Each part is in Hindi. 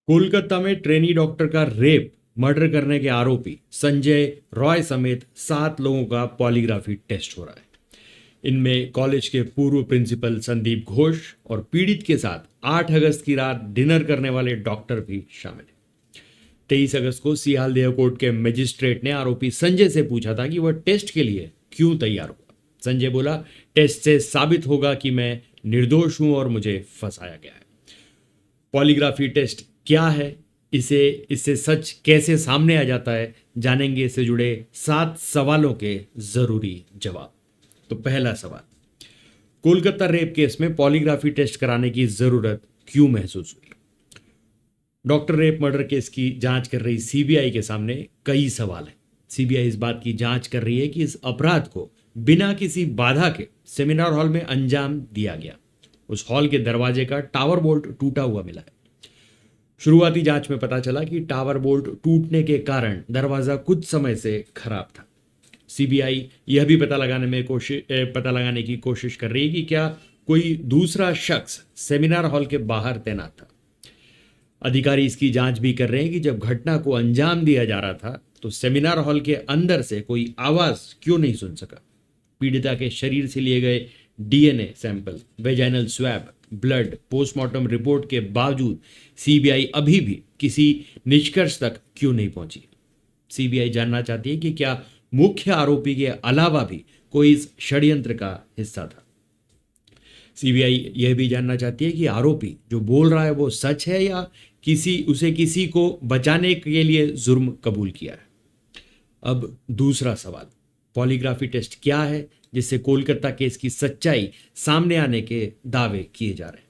कोलकाता में ट्रेनी डॉक्टर का रेप मर्डर करने के आरोपी संजय रॉय समेत 7 लोगों का पॉलीग्राफी टेस्ट हो रहा है। इनमें कॉलेज के पूर्व प्रिंसिपल संदीप घोष और पीड़ित के साथ 8 अगस्त की रात डिनर करने वाले डॉक्टर भी शामिल है। 23 अगस्त को सियालदेह कोर्ट के मजिस्ट्रेट ने आरोपी संजय से पूछा था कि वह टेस्ट के लिए क्यों तैयार हुआ। संजय बोला, टेस्ट से साबित होगा कि मैं निर्दोष हूं और मुझे फंसाया गया है। पॉलीग्राफी टेस्ट क्या है, इससे सच कैसे सामने आ जाता है, जानेंगे इससे जुड़े 7 सवालों के जरूरी जवाब। तो पहला सवाल, कोलकाता रेप केस में पॉलीग्राफी टेस्ट कराने की जरूरत क्यों महसूस हुई? डॉक्टर रेप मर्डर केस की जांच कर रही सीबीआई के सामने कई सवाल हैं। सीबीआई इस बात की जांच कर रही है कि इस अपराध को बिना किसी बाधा के सेमिनार हॉल में अंजाम दिया गया। उस हॉल के दरवाजे का टावर बोल्ट टूटा हुआ मिला है। शुरुआती जांच में पता चला कि टावर बोल्ट टूटने के कारण दरवाजा कुछ समय से खराब था। सीबीआई यह भी पता लगाने की कोशिश कर रही है कि क्या कोई दूसरा शख्स सेमिनार हॉल के बाहर तैनात था। अधिकारी इसकी जांच भी कर रहे हैं कि जब घटना को अंजाम दिया जा रहा था तो सेमिनार हॉल के अंदर से कोई आवाज क्यों नहीं सुन सका। पीड़िता के शरीर से लिए गए DNA sample, vaginal swab, blood, postmortem report के बावजूद सीबीआई अभी भी किसी निष्कर्ष तक क्यों नहीं पहुंची। सीबीआई जानना चाहती है कि क्या मुख्य आरोपी के अलावा भी कोई इस षड्यंत्र का हिस्सा था। सीबीआई यह भी जानना चाहती है कि आरोपी जो बोल रहा है वो सच है या किसी को बचाने के लिए जुर्म कबूल किया है। अब दूसरा सवाल, पॉलीग्राफी टेस्ट क्या है जिससे कोलकाता केस की सच्चाई सामने आने के दावे किए जा रहे हैं।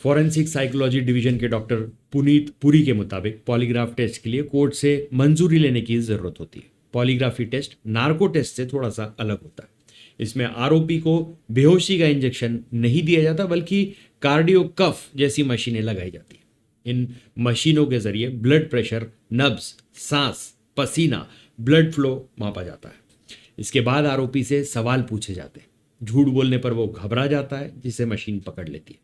फॉरेंसिक साइकोलॉजी डिवीजन के डॉक्टर पुनीत पुरी के मुताबिक पॉलीग्राफ टेस्ट के लिए कोर्ट से मंजूरी लेने की जरूरत होती है। पॉलीग्राफी टेस्ट नार्को टेस्ट से थोड़ा सा अलग होता है। इसमें आरोपी को बेहोशी का इंजेक्शन नहीं दिया जाता बल्कि कार्डियो कफ जैसी मशीनें लगाई जाती हैं। इन मशीनों के जरिए ब्लड प्रेशर, नब्ज, सांस, पसीना, ब्लड फ्लो मापा जाता है। इसके बाद आरोपी से सवाल पूछे जाते हैं। झूठ बोलने पर वो घबरा जाता है जिसे मशीन पकड़ लेती है।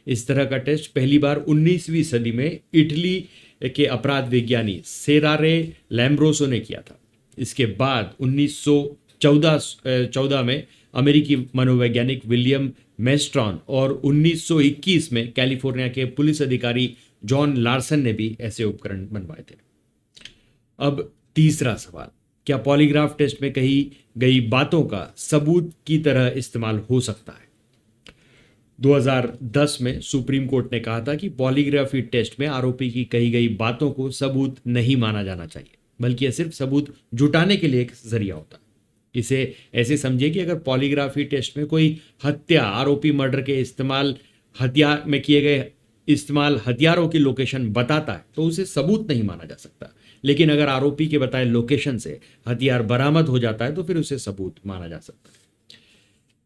इस तरह का टेस्ट पहली बार 19वीं सदी में इटली के अपराध विज्ञानी सेरारे लैम्ब्रोसो ने किया था। इसके बाद 1914 में अमेरिकी मनोवैज्ञानिक विलियम मेस्ट्रॉन और 1921 में कैलिफोर्निया के पुलिस अधिकारी जॉन लार्सन ने भी ऐसे उपकरण बनवाए थे। अब तीसरा सवाल, क्या पॉलीग्राफ टेस्ट में कही गई बातों का सबूत की तरह इस्तेमाल हो सकता है? 2010 में सुप्रीम कोर्ट ने कहा था कि पॉलीग्राफी टेस्ट में आरोपी की कही गई बातों को सबूत नहीं माना जाना चाहिए, बल्कि यह सिर्फ सबूत जुटाने के लिए एक जरिया होता है। इसे ऐसे समझिए कि अगर पॉलीग्राफी टेस्ट में कोई हत्या, आरोपी मर्डर के हथियार में किए गए इस्तेमाल हथियारों की लोकेशन बताता है तो उसे सबूत नहीं माना जा सकता। लेकिन अगर आरोपी के बताए लोकेशन से हथियार बरामद हो जाता है तो फिर उसे सबूत माना जा सकता है।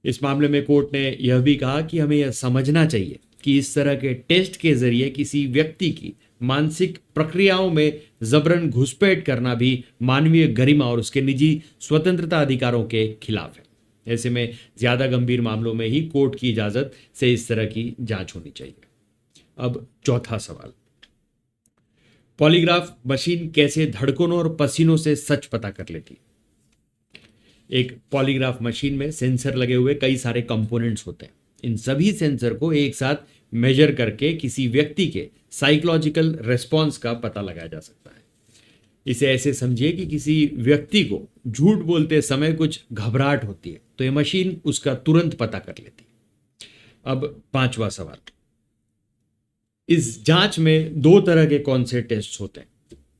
इस मामले में कोर्ट ने यह भी कहा कि हमें यह समझना चाहिए कि इस तरह के टेस्ट के जरिए किसी व्यक्ति की मानसिक प्रक्रियाओं में जबरन घुसपैठ करना भी मानवीय गरिमा और उसके निजी स्वतंत्रता अधिकारों के खिलाफ है। ऐसे में ज्यादा गंभीर मामलों में ही कोर्ट की इजाजत से इस तरह की जांच होनी चाहिए। अब चौथा सवाल, पॉलीग्राफ मशीन कैसे धड़कनों और पसीनों से सच पता कर लेती? एक पॉलीग्राफ मशीन में सेंसर लगे हुए कई सारे कंपोनेंट्स होते हैं। इन सभी सेंसर को एक साथ मेजर करके किसी व्यक्ति के साइकोलॉजिकल रेस्पॉन्स का पता लगाया जा सकता है। इसे ऐसे समझिए कि किसी व्यक्ति को झूठ बोलते समय कुछ घबराहट होती है तो यह मशीन उसका तुरंत पता कर लेती है। अब पांचवा सवाल, इस जांच में 2 तरह के कौन से टेस्ट होते हैं?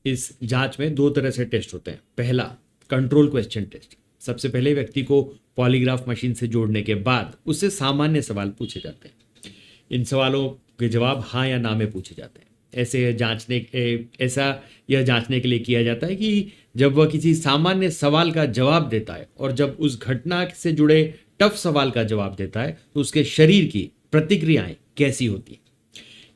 इस जांच में 2 तरह से टेस्ट होते हैं। पहला, कंट्रोल क्वेश्चन टेस्ट। सबसे पहले व्यक्ति को पॉलीग्राफ मशीन से जोड़ने के बाद उससे सामान्य सवाल पूछे जाते हैं। इन सवालों के जवाब हाँ या ना में पूछे जाते हैं। ऐसा यह जांचने के लिए किया जाता है कि जब वह किसी सामान्य सवाल का जवाब देता है और जब उस घटना से जुड़े टफ सवाल का जवाब देता है तो उसके शरीर की प्रतिक्रियाएं कैसी होती हैं।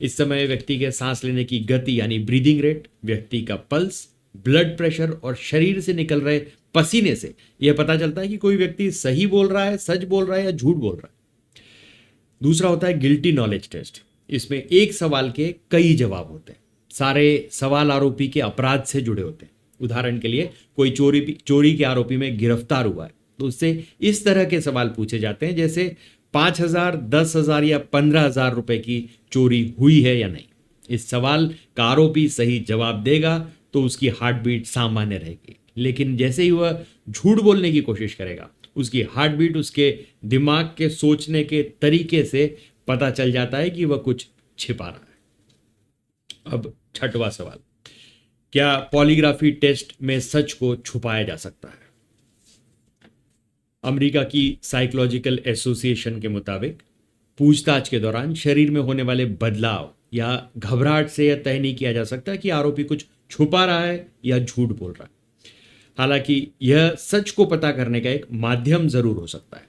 इस समय व्यक्ति के सांस लेने की गति यानी ब्रीदिंग रेट, व्यक्ति का पल्स, ब्लड प्रेशर और शरीर से निकल रहे पसीने से यह पता चलता है कि कोई व्यक्ति सही बोल रहा है, सच बोल रहा है या झूठ बोल रहा है। दूसरा होता है गिल्टी नॉलेज टेस्ट। इसमें एक सवाल के कई जवाब होते हैं। सारे सवाल आरोपी के अपराध से जुड़े होते हैं। उदाहरण के लिए कोई चोरी के आरोपी में गिरफ्तार हुआ है तो उससे इस तरह के सवाल पूछे जाते हैं जैसे 5,000, 10,000 या 15,000 रुपए की चोरी हुई है या नहीं। इस सवाल का आरोपी सही जवाब देगा तो उसकी हार्ट बीट सामान्य रहेगी, लेकिन जैसे ही वह झूठ बोलने की कोशिश करेगा उसकी हार्ट बीट उसके दिमाग के सोचने के तरीके से पता चल जाता है कि वह कुछ छिपा रहा है। अब छठवां सवाल, क्या पॉलीग्राफी टेस्ट में सच को छुपाया जा सकता है? अमेरिका की साइकोलॉजिकल एसोसिएशन के मुताबिक पूछताछ के दौरान शरीर में होने वाले बदलाव या घबराहट से यह तय नहीं किया जा सकता कि आरोपी कुछ छुपा रहा है या झूठ बोल रहा है। हालांकि यह सच को पता करने का एक माध्यम जरूर हो सकता है।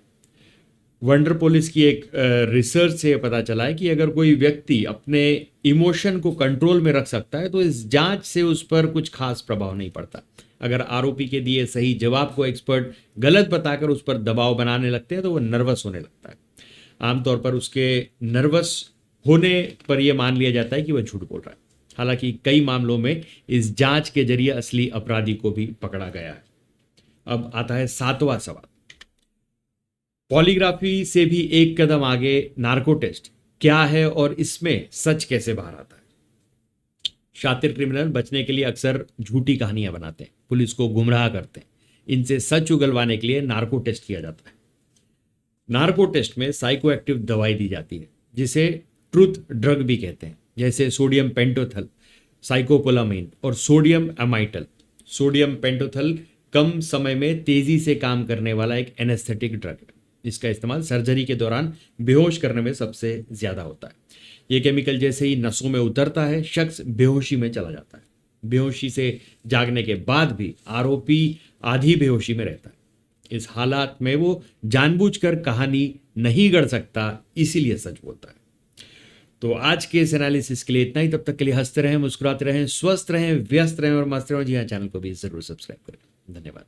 वंडर पुलिस की एक रिसर्च से यह पता चला है कि अगर कोई व्यक्ति अपने इमोशन को कंट्रोल में रख सकता है तो इस जांच से उस पर कुछ खास प्रभाव नहीं पड़ता। अगर आरोपी के दिए सही जवाब को एक्सपर्ट गलत बताकर उस पर दबाव बनाने लगते हैं तो वह नर्वस होने लगता है। आमतौर पर उसके नर्वस होने पर यह मान लिया जाता है कि वह झूठ बोल रहा है। हालांकि कई मामलों में इस जांच के जरिए असली अपराधी को भी पकड़ा गया है। अब आता है सातवां सवाल, पॉलीग्राफी से भी एक कदम आगे नार्को टेस्ट क्या है और इसमें सच कैसे बाहर आता है? शातिर क्रिमिनल बचने के लिए अक्सर झूठी कहानियां बनाते हैं, पुलिस को गुमराह करते हैं। इनसे सच उगलवाने के लिए नार्को टेस्ट किया जाता है। नार्को टेस्ट में साइको एक्टिव दवाई दी जाती है जिसे ट्रुथ ड्रग भी कहते हैं, जैसे सोडियम पेंटोथल, साइकोपोलामाइन और सोडियम एमाइटल। सोडियम पेंटोथल कम समय में तेजी से काम करने वाला एक एनेस्थेटिक ड्रग है। इसका इस्तेमाल सर्जरी के दौरान बेहोश करने में सबसे ज्यादा होता है। यह केमिकल जैसे ही नसों में उतरता है शख्स बेहोशी में चला जाता है। बेहोशी से जागने के बाद भी आरोपी आधी बेहोशी में रहता है। इस हालात में वो जानबूझकर कहानी नहीं गढ़ सकता, इसीलिए सच बोलता है। तो आज के इस एनालिसिस के लिए इतना ही। तब तक के लिए हंसते रहें, मुस्कुराते रहें, स्वस्थ रहें, व्यस्त रहें और मस्त रहें। जी हाँ, चैनल को भी जरूर सब्सक्राइब करें। धन्यवाद।